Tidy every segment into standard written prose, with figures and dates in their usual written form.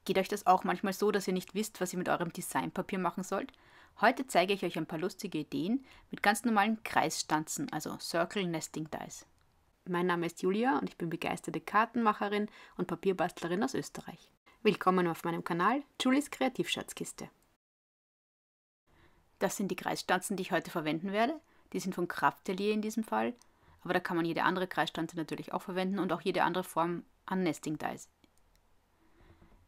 Geht euch das auch manchmal so, dass ihr nicht wisst, was ihr mit eurem Designpapier machen sollt? Heute zeige ich euch ein paar lustige Ideen mit ganz normalen Kreisstanzen, also Circle Nesting Dies. Mein Name ist Julia und ich bin begeisterte Kartenmacherin und Papierbastlerin aus Österreich. Willkommen auf meinem Kanal Julies Kreativschatzkiste. Das sind die Kreisstanzen, die ich heute verwenden werde. Die sind von Craftelier in diesem Fall, aber da kann man jede andere Kreisstanze natürlich auch verwenden und auch jede andere Form an Nesting Dies.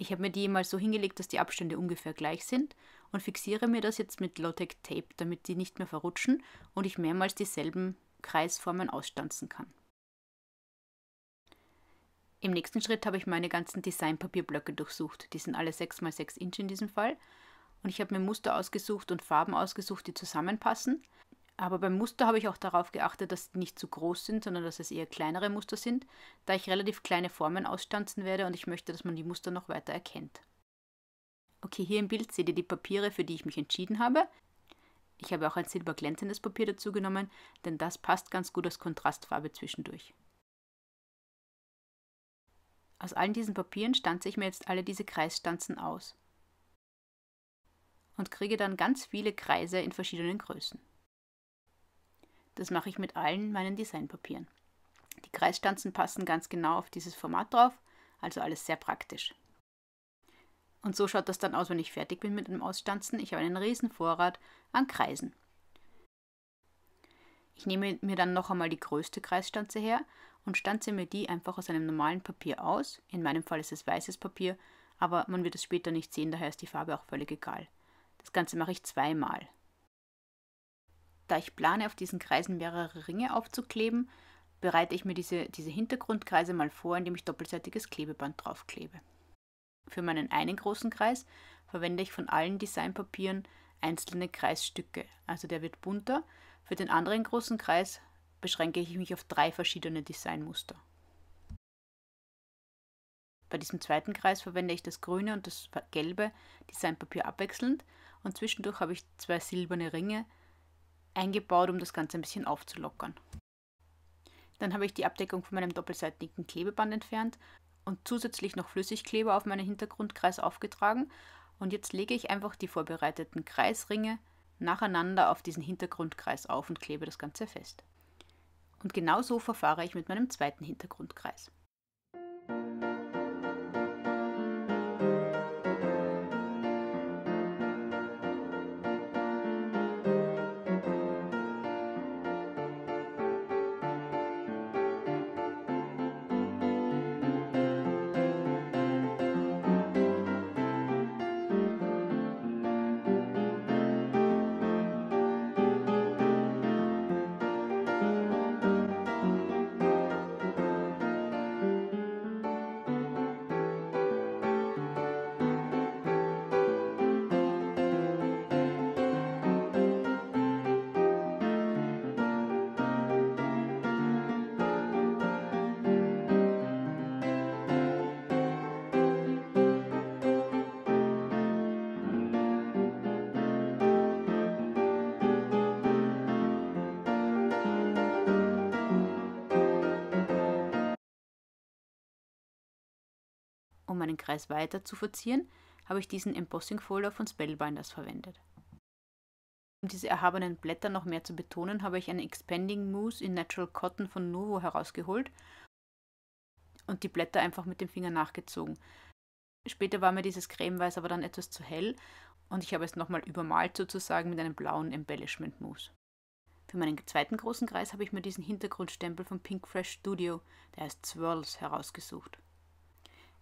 Ich habe mir die mal so hingelegt, dass die Abstände ungefähr gleich sind und fixiere mir das jetzt mit Low-Tech Tape, damit die nicht mehr verrutschen und ich mehrmals dieselben Kreisformen ausstanzen kann. Im nächsten Schritt habe ich meine ganzen Designpapierblöcke durchsucht. Die sind alle 6x6 Inch in diesem Fall. Und ich habe mir Muster ausgesucht und Farben ausgesucht, die zusammenpassen. Aber beim Muster habe ich auch darauf geachtet, dass die nicht zu groß sind, sondern dass es eher kleinere Muster sind, da ich relativ kleine Formen ausstanzen werde und ich möchte, dass man die Muster noch weiter erkennt. Okay, hier im Bild seht ihr die Papiere, für die ich mich entschieden habe. Ich habe auch ein silberglänzendes Papier dazu genommen, denn das passt ganz gut als Kontrastfarbe zwischendurch. Aus allen diesen Papieren stanze ich mir jetzt alle diese Kreisstanzen aus und kriege dann ganz viele Kreise in verschiedenen Größen. Das mache ich mit allen meinen Designpapieren. Die Kreisstanzen passen ganz genau auf dieses Format drauf, also alles sehr praktisch. Und so schaut das dann aus, wenn ich fertig bin mit dem Ausstanzen. Ich habe einen riesen Vorrat an Kreisen. Ich nehme mir dann noch einmal die größte Kreisstanze her und stanze mir die einfach aus einem normalen Papier aus. In meinem Fall ist es weißes Papier, aber man wird es später nicht sehen, daher ist die Farbe auch völlig egal. Das Ganze mache ich zweimal. Da ich plane, auf diesen Kreisen mehrere Ringe aufzukleben, bereite ich mir diese Hintergrundkreise mal vor, indem ich doppelseitiges Klebeband draufklebe. Für meinen einen großen Kreis verwende ich von allen Designpapieren einzelne Kreisstücke, also der wird bunter. Für den anderen großen Kreis beschränke ich mich auf 3 verschiedene Designmuster. Bei diesem zweiten Kreis verwende ich das grüne und das gelbe Designpapier abwechselnd und zwischendurch habe ich 2 silberne Ringe eingebaut, um das Ganze ein bisschen aufzulockern. Dann habe ich die Abdeckung von meinem doppelseitigen Klebeband entfernt und zusätzlich noch Flüssigkleber auf meinen Hintergrundkreis aufgetragen und jetzt lege ich einfach die vorbereiteten Kreisringe nacheinander auf diesen Hintergrundkreis auf und klebe das Ganze fest. Und genau so verfahre ich mit meinem zweiten Hintergrundkreis. Um meinen Kreis weiter zu verzieren, habe ich diesen Embossing Folder von Spellbinders verwendet. Um diese erhabenen Blätter noch mehr zu betonen, habe ich eine Expanding Mousse in Natural Cotton von Nuvo herausgeholt und die Blätter einfach mit dem Finger nachgezogen. Später war mir dieses Cremeweiß aber dann etwas zu hell und ich habe es nochmal übermalt sozusagen mit einem blauen Embellishment Mousse. Für meinen zweiten großen Kreis habe ich mir diesen Hintergrundstempel von Pinkfresh Studio, der heißt Swirls, herausgesucht.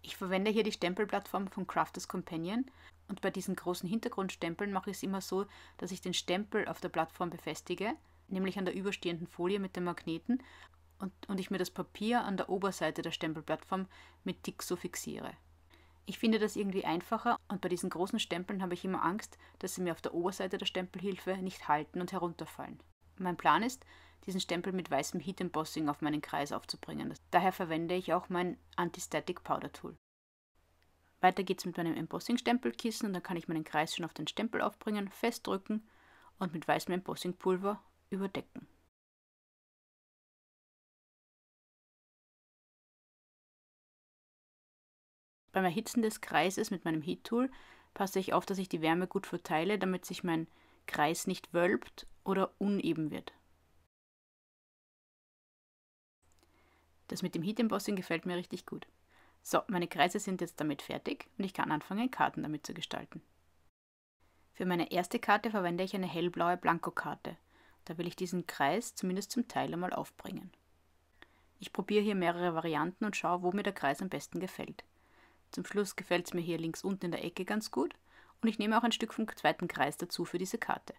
Ich verwende hier die Stempelplattform von Crafters Companion und bei diesen großen Hintergrundstempeln mache ich es immer so, dass ich den Stempel auf der Plattform befestige, nämlich an der überstehenden Folie mit dem Magneten und ich mir das Papier an der Oberseite der Stempelplattform mit Dixo fixiere. Ich finde das irgendwie einfacher und bei diesen großen Stempeln habe ich immer Angst, dass sie mir auf der Oberseite der Stempelhilfe nicht halten und herunterfallen. Mein Plan ist, diesen Stempel mit weißem Heat Embossing auf meinen Kreis aufzubringen. Daher verwende ich auch mein Anti-Static Powder Tool. Weiter geht es mit meinem Embossing-Stempelkissen und dann kann ich meinen Kreis schon auf den Stempel aufbringen, festdrücken und mit weißem Embossing-Pulver überdecken. Beim Erhitzen des Kreises mit meinem Heat-Tool passe ich auf, dass ich die Wärme gut verteile, damit sich mein Kreis nicht wölbt oder uneben wird. Das mit dem Heat Embossing gefällt mir richtig gut. So, meine Kreise sind jetzt damit fertig und ich kann anfangen, Karten damit zu gestalten. Für meine erste Karte verwende ich eine hellblaue Blankokarte. Da will ich diesen Kreis zumindest zum Teil einmal aufbringen. Ich probiere hier mehrere Varianten und schaue, wo mir der Kreis am besten gefällt. Zum Schluss gefällt es mir hier links unten in der Ecke ganz gut und ich nehme auch ein Stück vom zweiten Kreis dazu für diese Karte.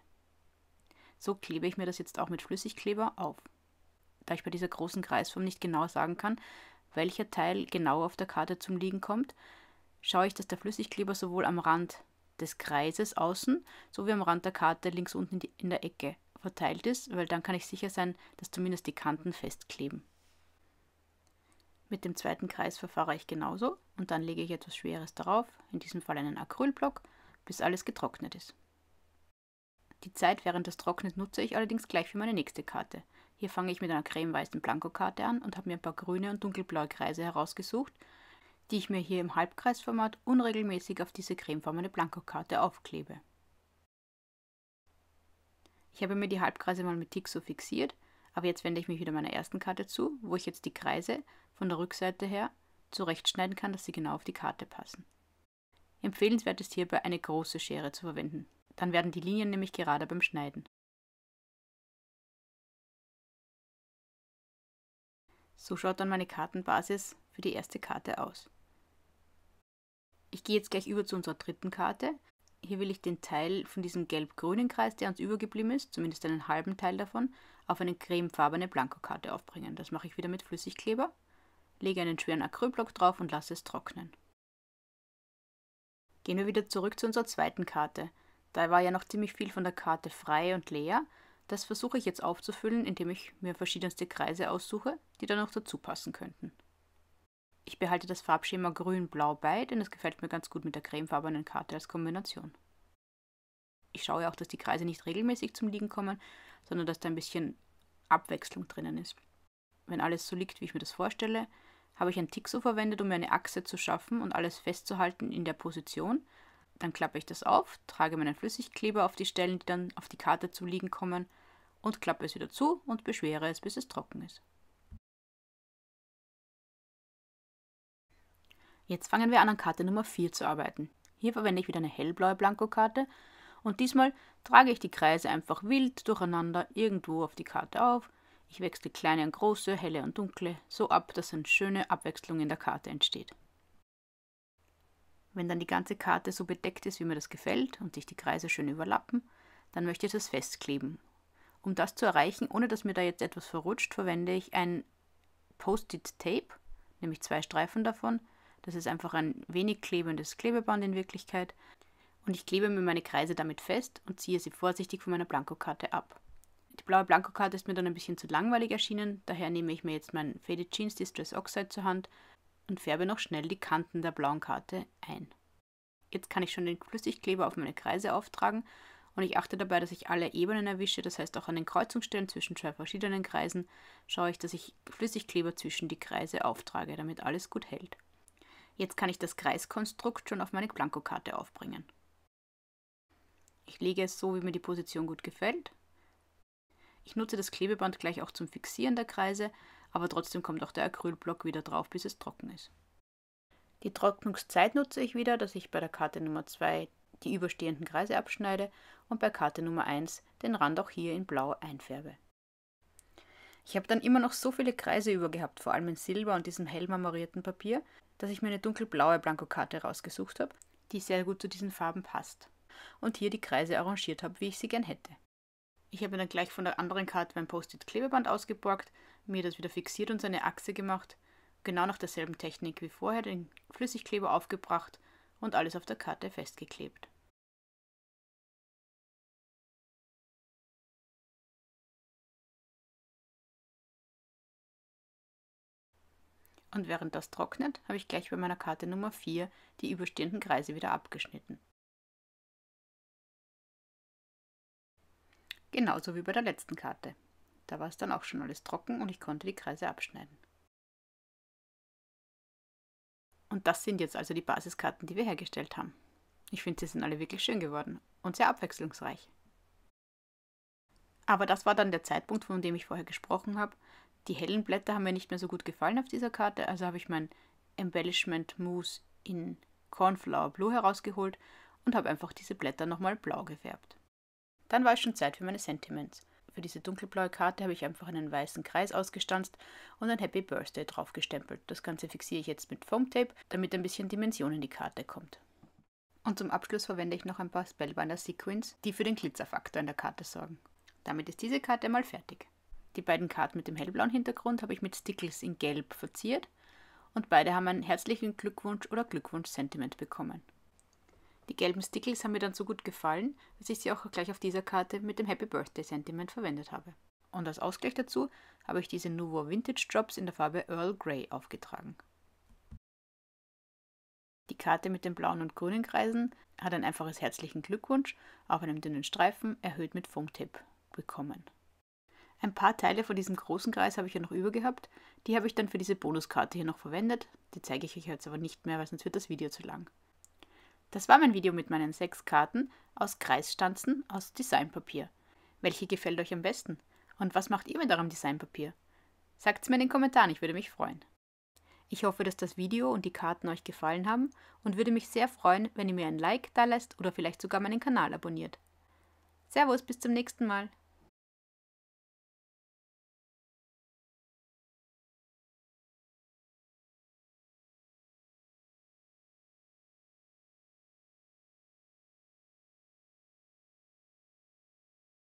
So klebe ich mir das jetzt auch mit Flüssigkleber auf. Da ich bei dieser großen Kreisform nicht genau sagen kann, welcher Teil genau auf der Karte zum Liegen kommt, schaue ich, dass der Flüssigkleber sowohl am Rand des Kreises außen sowie am Rand der Karte links unten in der Ecke verteilt ist, weil dann kann ich sicher sein, dass zumindest die Kanten festkleben. Mit dem zweiten Kreis verfahre ich genauso und dann lege ich etwas Schweres darauf, in diesem Fall einen Acrylblock, bis alles getrocknet ist. Die Zeit während des Trocknens nutze ich allerdings gleich für meine nächste Karte. Hier fange ich mit einer cremeweißen Blankokarte an und habe mir ein paar grüne und dunkelblaue Kreise herausgesucht, die ich mir hier im Halbkreisformat unregelmäßig auf diese cremefarbene Blankokarte aufklebe. Ich habe mir die Halbkreise mal mit Tixo fixiert, aber jetzt wende ich mich wieder meiner ersten Karte zu, wo ich jetzt die Kreise von der Rückseite her zurechtschneiden kann, dass sie genau auf die Karte passen. Empfehlenswert ist hierbei eine große Schere zu verwenden. Dann werden die Linien nämlich gerade beim Schneiden. So schaut dann meine Kartenbasis für die erste Karte aus. Ich gehe jetzt gleich über zu unserer dritten Karte. Hier will ich den Teil von diesem gelb-grünen Kreis, der uns übergeblieben ist, zumindest einen halben Teil davon, auf eine cremefarbene Blankokarte aufbringen. Das mache ich wieder mit Flüssigkleber, lege einen schweren Acrylblock drauf und lasse es trocknen. Gehen wir wieder zurück zu unserer zweiten Karte. Da war ja noch ziemlich viel von der Karte frei und leer. Das versuche ich jetzt aufzufüllen, indem ich mir verschiedenste Kreise aussuche, die dann noch dazu passen könnten. Ich behalte das Farbschema Grün-Blau bei, denn das gefällt mir ganz gut mit der cremefarbenen Karte als Kombination. Ich schaue auch, dass die Kreise nicht regelmäßig zum Liegen kommen, sondern dass da ein bisschen Abwechslung drinnen ist. Wenn alles so liegt, wie ich mir das vorstelle, habe ich ein Tixo verwendet, um mir eine Achse zu schaffen und alles festzuhalten in der Position. Dann klappe ich das auf, trage meinen Flüssigkleber auf die Stellen, die dann auf die Karte zum Liegen kommen, und klappe es wieder zu und beschwere es, bis es trocken ist. Jetzt fangen wir an Karte Nummer 4 zu arbeiten. Hier verwende ich wieder eine hellblaue Blankokarte und diesmal trage ich die Kreise einfach wild durcheinander irgendwo auf die Karte auf. Ich wechsle kleine und große, helle und dunkle, so ab, dass eine schöne Abwechslung in der Karte entsteht. Wenn dann die ganze Karte so bedeckt ist, wie mir das gefällt und sich die Kreise schön überlappen, dann möchte ich das festkleben. Um das zu erreichen, ohne dass mir da jetzt etwas verrutscht, verwende ich ein Post-it-Tape, nämlich 2 Streifen davon. Das ist einfach ein wenig klebendes Klebeband in Wirklichkeit. Und ich klebe mir meine Kreise damit fest und ziehe sie vorsichtig von meiner Blankokarte ab. Die blaue Blankokarte ist mir dann ein bisschen zu langweilig erschienen, daher nehme ich mir jetzt mein Faded Jeans Distress Oxide zur Hand und färbe noch schnell die Kanten der blauen Karte ein. Jetzt kann ich schon den Flüssigkleber auf meine Kreise auftragen und ich achte dabei, dass ich alle Ebenen erwische, das heißt auch an den Kreuzungsstellen zwischen 2 verschiedenen Kreisen schaue ich, dass ich Flüssigkleber zwischen die Kreise auftrage, damit alles gut hält. Jetzt kann ich das Kreiskonstrukt schon auf meine Blankokarte aufbringen. Ich lege es so, wie mir die Position gut gefällt. Ich nutze das Klebeband gleich auch zum Fixieren der Kreise, aber trotzdem kommt auch der Acrylblock wieder drauf, bis es trocken ist. Die Trocknungszeit nutze ich wieder, dass ich bei der Karte Nummer 2 die überstehenden Kreise abschneide und bei Karte Nummer 1 den Rand auch hier in Blau einfärbe. Ich habe dann immer noch so viele Kreise über gehabt, vor allem in Silber und diesem hell marmorierten Papier, dass ich mir eine dunkelblaue Blankokarte rausgesucht habe, die sehr gut zu diesen Farben passt. Und hier die Kreise arrangiert habe, wie ich sie gern hätte. Ich habe mir dann gleich von der anderen Karte mein Post-it-Klebeband ausgeborgt, mir das wieder fixiert und seine Achse gemacht, genau nach derselben Technik wie vorher, den Flüssigkleber aufgebracht und alles auf der Karte festgeklebt. Und während das trocknet, habe ich gleich bei meiner Karte Nummer 4 die überstehenden Kreise wieder abgeschnitten. Genauso wie bei der letzten Karte. Da war es dann auch schon alles trocken und ich konnte die Kreise abschneiden. Und das sind jetzt also die Basiskarten, die wir hergestellt haben. Ich finde, sie sind alle wirklich schön geworden und sehr abwechslungsreich. Aber das war dann der Zeitpunkt, von dem ich vorher gesprochen habe. Die hellen Blätter haben mir nicht mehr so gut gefallen auf dieser Karte, also habe ich mein Embellishment Mousse in Cornflower Blue herausgeholt und habe einfach diese Blätter nochmal blau gefärbt. Dann war es schon Zeit für meine Sentiments. Für diese dunkelblaue Karte habe ich einfach einen weißen Kreis ausgestanzt und ein Happy Birthday drauf gestempelt. Das Ganze fixiere ich jetzt mit Foam Tape, damit ein bisschen Dimension in die Karte kommt. Und zum Abschluss verwende ich noch ein paar Spellbinder Sequins, die für den Glitzerfaktor in der Karte sorgen. Damit ist diese Karte mal fertig. Die beiden Karten mit dem hellblauen Hintergrund habe ich mit Stickles in Gelb verziert und beide haben einen herzlichen Glückwunsch oder Glückwunsch-Sentiment bekommen. Die gelben Stickles haben mir dann so gut gefallen, dass ich sie auch gleich auf dieser Karte mit dem Happy Birthday Sentiment verwendet habe. Und als Ausgleich dazu habe ich diese Nuvo Vintage Drops in der Farbe Earl Grey aufgetragen. Die Karte mit den blauen und grünen Kreisen hat ein einfaches herzlichen Glückwunsch auf einem dünnen Streifen, erhöht mit Foam Tape, bekommen. Ein paar Teile von diesem großen Kreis habe ich ja noch über gehabt, die habe ich dann für diese Bonuskarte hier noch verwendet. Die zeige ich euch jetzt aber nicht mehr, weil sonst wird das Video zu lang. Das war mein Video mit meinen 6 Karten aus Kreisstanzen aus Designpapier. Welche gefällt euch am besten? Und was macht ihr mit eurem Designpapier? Sagt es mir in den Kommentaren, ich würde mich freuen. Ich hoffe, dass das Video und die Karten euch gefallen haben und würde mich sehr freuen, wenn ihr mir ein Like da lasst oder vielleicht sogar meinen Kanal abonniert. Servus, bis zum nächsten Mal.